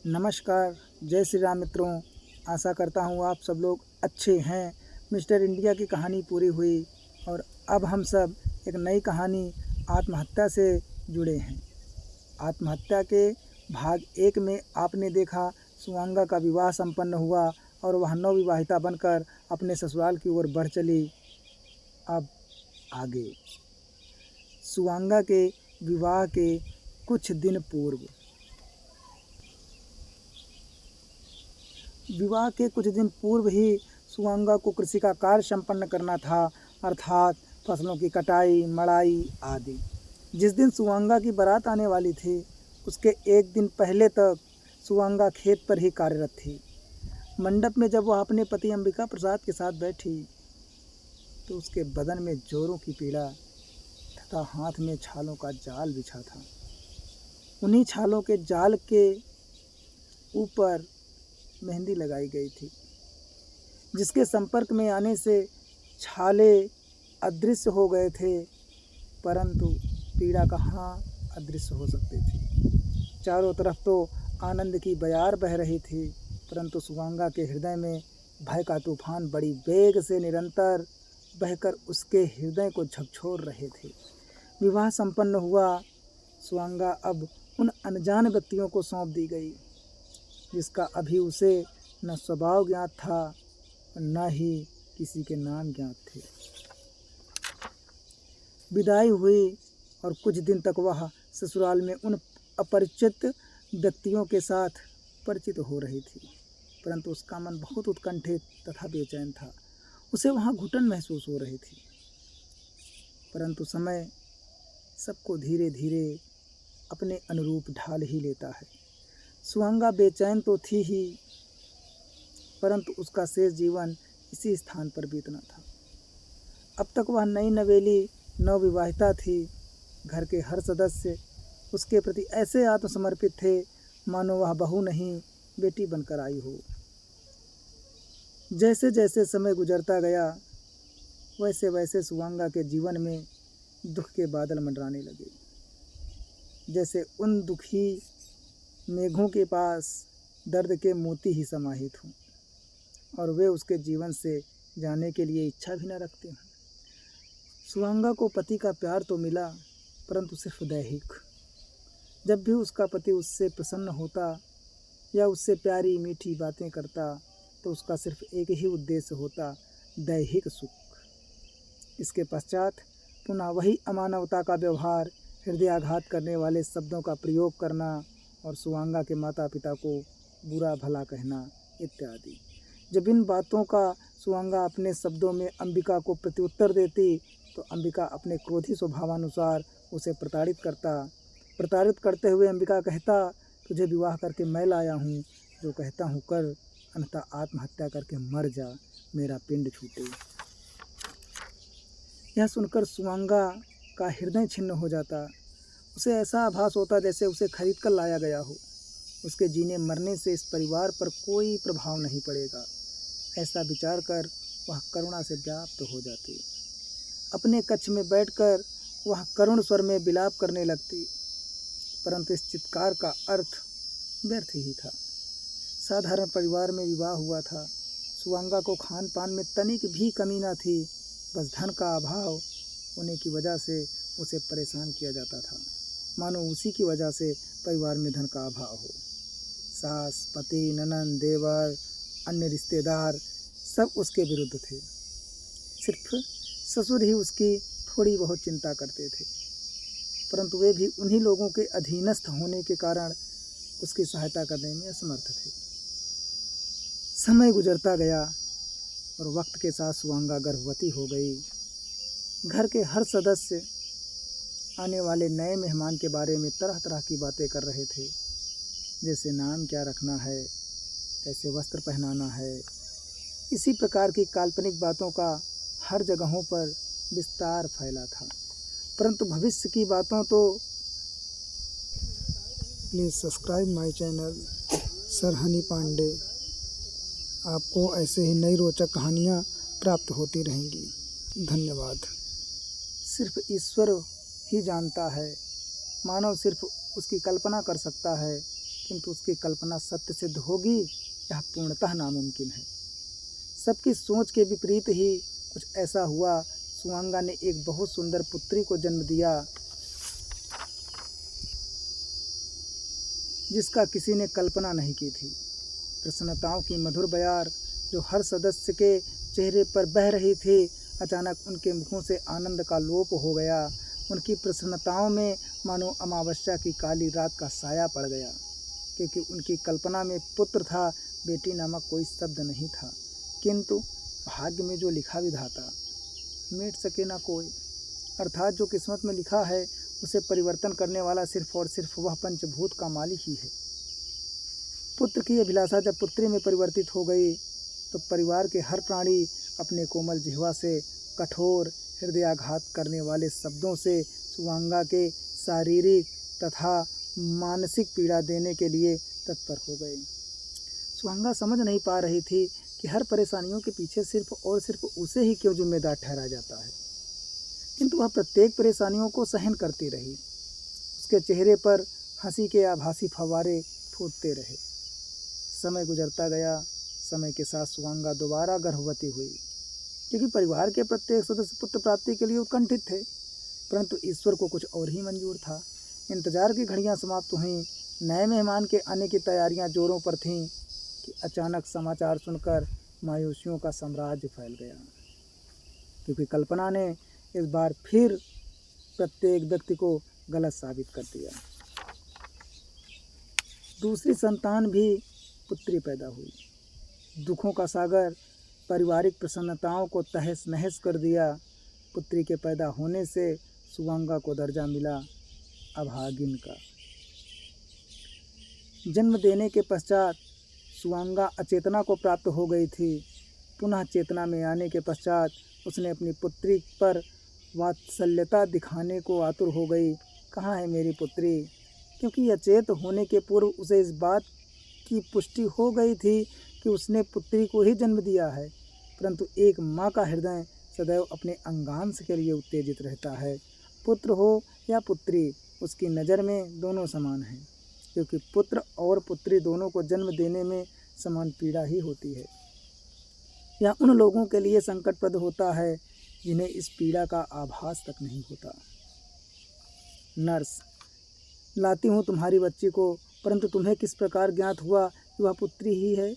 नमस्कार, जय श्री राम मित्रों। आशा करता हूँ आप सब लोग अच्छे हैं। मिस्टर इंडिया की कहानी पूरी हुई और अब हम सब एक नई कहानी आत्महत्या से जुड़े हैं। आत्महत्या के भाग 1 में आपने देखा सुवांगा का विवाह संपन्न हुआ और वह नवविवाहिता बनकर अपने ससुराल की ओर बढ़ चली। अब आगे सुवांगा के विवाह के कुछ दिन पूर्व ही सुवांगा को कृषि का कार्य संपन्न करना था, अर्थात फसलों की कटाई, मड़ाई आदि। जिस दिन सुवांगा की बारात आने वाली थी, उसके एक दिन पहले तक सुवांगा खेत पर ही कार्यरत थी। मंडप में जब वह अपने पति अंबिका प्रसाद के साथ बैठी तो उसके बदन में जोरों की पीड़ा तथा हाथ में छालों का जाल बिछा था। उन्हीं छालों के जाल के ऊपर मेहंदी लगाई गई थी, जिसके संपर्क में आने से छाले अदृश्य हो गए थे, परंतु पीड़ा कहाँ अदृश्य हो सकती थी। चारों तरफ तो आनंद की बयार बह रही थी, परंतु सुवांगा के हृदय में भय का तूफान बड़ी वेग से निरंतर बहकर उसके हृदय को झकझोर रहे थे। विवाह संपन्न हुआ। सुवांगा अब उन अनजान व्यक्तियों को सौंप दी गई, जिसका अभी उसे न स्वभाव ज्ञात था, न ही किसी के नाम ज्ञात थे। विदाई हुई और कुछ दिन तक वह ससुराल में उन अपरिचित व्यक्तियों के साथ परिचित हो रही थी, परंतु उसका मन बहुत उत्कंठित तथा बेचैन था। उसे वहाँ घुटन महसूस हो रही थी, परंतु समय सबको धीरे धीरे अपने अनुरूप ढाल ही लेता है। सुवांगा बेचैन तो थी ही, परंतु उसका शेष जीवन इसी स्थान पर बीतना था। अब तक वह नई नवेली नवविवाहिता थी। घर के हर सदस्य उसके प्रति ऐसे आत्मसमर्पित थे मानो वह बहू नहीं बेटी बनकर आई हो। जैसे जैसे समय गुजरता गया, वैसे वैसे सुवांगा के जीवन में दुख के बादल मंडराने लगे। जैसे उन दुखी मेघों के पास दर्द के मोती ही समाहित हों और वे उसके जीवन से जाने के लिए इच्छा भी न रखते हों। सुवांगा को पति का प्यार तो मिला, परंतु सिर्फ दैहिक। जब भी उसका पति उससे प्रसन्न होता या उससे प्यारी मीठी बातें करता, तो उसका सिर्फ एक ही उद्देश्य होता, दैहिक सुख। इसके पश्चात पुनः वही अमानवता का व्यवहार, हृदयाघात करने वाले शब्दों का प्रयोग करना और सुवांगा के माता पिता को बुरा भला कहना इत्यादि। जब इन बातों का सुवांगा अपने शब्दों में अंबिका को प्रत्युत्तर देती, तो अंबिका अपने क्रोधी स्वभावानुसार उसे प्रताड़ित करते हुए अंबिका कहता, तुझे विवाह करके मैं लाया हूँ, जो कहता हूँ कर, अन्यथा आत्महत्या करके मर जा, मेरा पिंड छूटे। यह सुनकर सुवांगा का हृदय छिन्न हो जाता। उसे ऐसा आभास होता जैसे उसे खरीद कर लाया गया हो। उसके जीने मरने से इस परिवार पर कोई प्रभाव नहीं पड़ेगा, ऐसा विचार कर वह करुणा से व्याप्त हो जाती। अपने कक्ष में बैठकर वह करुण स्वर में विलाप करने लगती, परंतु इस चित्कार का अर्थ व्यर्थ ही था। साधारण परिवार में विवाह हुआ था। सुवांगा को खान पान में तनिक भी कमी न थी, बस धन का अभाव होने की वजह से उसे परेशान किया जाता था, मानो उसी की वजह से परिवार में धन का अभाव हो। सास, पति, ननंद, देवर, अन्य रिश्तेदार सब उसके विरुद्ध थे। सिर्फ ससुर ही उसकी थोड़ी बहुत चिंता करते थे, परंतु वे भी उन्हीं लोगों के अधीनस्थ होने के कारण उसकी सहायता करने में असमर्थ थे। समय गुजरता गया और वक्त के साथ सुवांगा गर्भवती हो गई। घर के हर सदस्य आने वाले नए मेहमान के बारे में तरह तरह की बातें कर रहे थे, जैसे नाम क्या रखना है, कैसे वस्त्र पहनाना है। इसी प्रकार की काल्पनिक बातों का हर जगहों पर विस्तार फैला था, परंतु भविष्य की बातों तो please subscribe my channel sir Honey Pandey. आपको ऐसे ही नई रोचक कहानियाँ प्राप्त होती रहेंगी। धन्यवाद। सिर्फ ईश्वर ही जानता है, मानव सिर्फ उसकी कल्पना कर सकता है किंतु उसकी कल्पना सत्य सिद्ध होगी यह पूर्णतः नामुमकिन है। सबकी सोच के विपरीत ही कुछ ऐसा हुआ। सुवांगा ने एक बहुत सुंदर पुत्री को जन्म दिया जिसका किसी ने कल्पना नहीं की थी। प्रसन्नताओं की मधुर बयार जो हर सदस्य के चेहरे पर बह रही थी, अचानक उनके मुखों से आनंद का लोप हो गया। उनकी प्रसन्नताओं में मानो अमावस्या की काली रात का साया पड़ गया, क्योंकि उनकी कल्पना में पुत्र था, बेटी नामक कोई शब्द नहीं था। किंतु भाग्य में जो लिखा विधाता मिट सके ना कोई, अर्थात जो किस्मत में लिखा है उसे परिवर्तन करने वाला सिर्फ और सिर्फ वह पंचभूत का मालिक ही है। पुत्र की अभिलाषा जब पुत्री में परिवर्तित हो गई तो परिवार के हर प्राणी अपने कोमल जिह्वा से कठोर हृदयाघात करने वाले शब्दों से सुवांगा के शारीरिक तथा मानसिक पीड़ा देने के लिए तत्पर हो गए। सुवांगा समझ नहीं पा रही थी कि हर परेशानियों के पीछे सिर्फ और सिर्फ उसे ही क्यों जिम्मेदार ठहराया जाता है, किंतु वह प्रत्येक परेशानियों को सहन करती रही। उसके चेहरे पर हंसी के आभासी फव्वारे फूटते रहे। समय गुजरता गया। समय के साथ सुवांगा दोबारा गर्भवती हुई, क्योंकि परिवार के प्रत्येक सदस्य पुत्र प्राप्ति के लिए उत्कंठित थे, परंतु ईश्वर को कुछ और ही मंजूर था। इंतजार की घड़ियां समाप्त हुईं। नए मेहमान के आने की तैयारियां जोरों पर थीं कि अचानक समाचार सुनकर मायूसियों का साम्राज्य फैल गया, क्योंकि कल्पना ने इस बार फिर प्रत्येक व्यक्ति को गलत साबित कर दिया। दूसरी संतान भी पुत्री पैदा हुई। दुखों का सागर पारिवारिक प्रसन्नताओं को तहस नहस कर दिया। पुत्री के पैदा होने से सुवांगा को दर्जा मिला अभागिन का। जन्म देने के पश्चात सुवांगा अचेतना को प्राप्त हो गई थी। पुनः चेतना में आने के पश्चात उसने अपनी पुत्री पर वात्सल्यता दिखाने को आतुर हो गई। कहाँ है मेरी पुत्री? क्योंकि अचेत होने के पूर्व उसे इस बात की पुष्टि हो गई थी कि उसने पुत्री को ही जन्म दिया है, परंतु एक माँ का हृदय सदैव अपने अंगांश के लिए उत्तेजित रहता है। पुत्र हो या पुत्री, उसकी नज़र में दोनों समान हैं, क्योंकि पुत्र और पुत्री दोनों को जन्म देने में समान पीड़ा ही होती है। यह उन लोगों के लिए संकटप्रद होता है जिन्हें इस पीड़ा का आभास तक नहीं होता। नर्स, लाती हूँ तुम्हारी बच्ची को, परंतु तुम्हें किस प्रकार ज्ञात हुआ कि वह पुत्री ही है?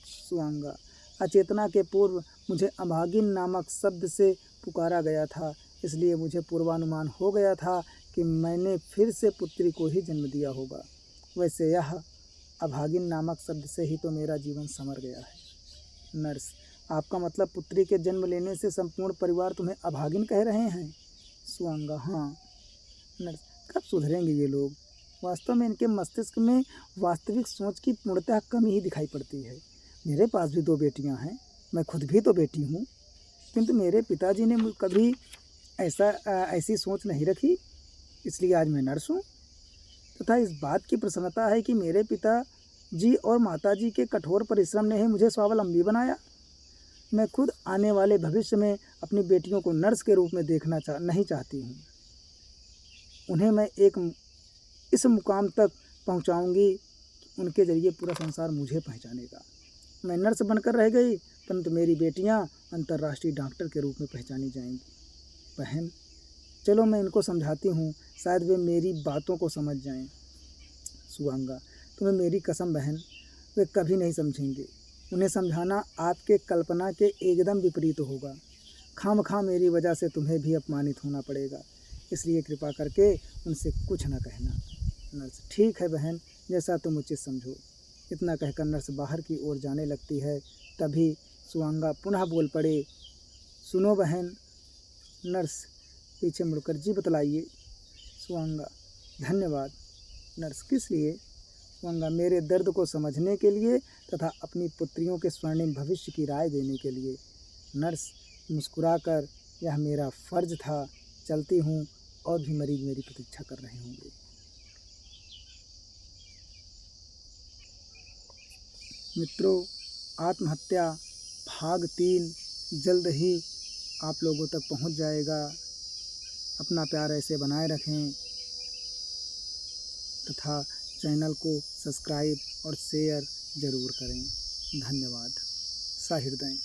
सुवांगा, अचेतना के पूर्व मुझे अभागिन नामक शब्द से पुकारा गया था, इसलिए मुझे पूर्वानुमान हो गया था कि मैंने फिर से पुत्री को ही जन्म दिया होगा। वैसे यह अभागिन नामक शब्द से ही तो मेरा जीवन संवर गया है। नर्स, आपका मतलब पुत्री के जन्म लेने से संपूर्ण परिवार तुम्हें अभागिन कह रहे हैं? सुवांगा, हाँ। नर्स, कब सुधरेंगे ये लोग? वास्तव में इनके मस्तिष्क में वास्तविक सोच की पूर्णतः कमी ही दिखाई पड़ती है। मेरे पास भी 2 बेटियां हैं, मैं खुद भी तो बेटी हूँ, किंतु मेरे पिताजी ने कभी ऐसी सोच नहीं रखी, इसलिए आज मैं नर्स हूँ। तथा इस बात की प्रसन्नता है कि मेरे पिताजी और माताजी के कठोर परिश्रम ने ही मुझे स्वावलंबी बनाया। मैं खुद आने वाले भविष्य में अपनी बेटियों को नर्स के रूप में देखना नहीं चाहती हूँ। उन्हें मैं इस मुकाम तक पहुँचाऊँगी कि उनके जरिए पूरा संसार मुझे पहचानेगा। मैं नर्स बनकर रह गई, परंतु मेरी बेटियाँ अंतर्राष्ट्रीय डॉक्टर के रूप में पहचानी जाएंगी। बहन, चलो मैं इनको समझाती हूँ, शायद वे मेरी बातों को समझ जाएं। सुवांगा, तुम्हें मेरी कसम बहन, वे कभी नहीं समझेंगे। उन्हें समझाना आपके कल्पना के एकदम विपरीत होगा। खामखा मेरी वजह से तुम्हें भी अपमानित होना पड़ेगा, इसलिए कृपा करके उनसे कुछ न कहना। नर्स, ठीक है बहन, जैसा तुम उचित समझो। इतना कहकर नर्स बाहर की ओर जाने लगती है। तभी सुवांगा पुनः बोल पड़े, सुनो बहन। नर्स पीछे मुड़कर, जी बतलाइए। सुवांगा, धन्यवाद। नर्स, किस लिए? सुवांगा, मेरे दर्द को समझने के लिए तथा अपनी पुत्रियों के स्वर्णिम भविष्य की राय देने के लिए। नर्स मुस्कुराकर, यह मेरा फर्ज था। चलती हूँ, और भी मरीज मेरी प्रतीक्षा कर रहे होंगे। मित्रों, आत्महत्या भाग 3 जल्द ही आप लोगों तक पहुंच जाएगा। अपना प्यार ऐसे बनाए रखें तथा चैनल को सब्सक्राइब और शेयर ज़रूर करें। धन्यवाद। सहृदय।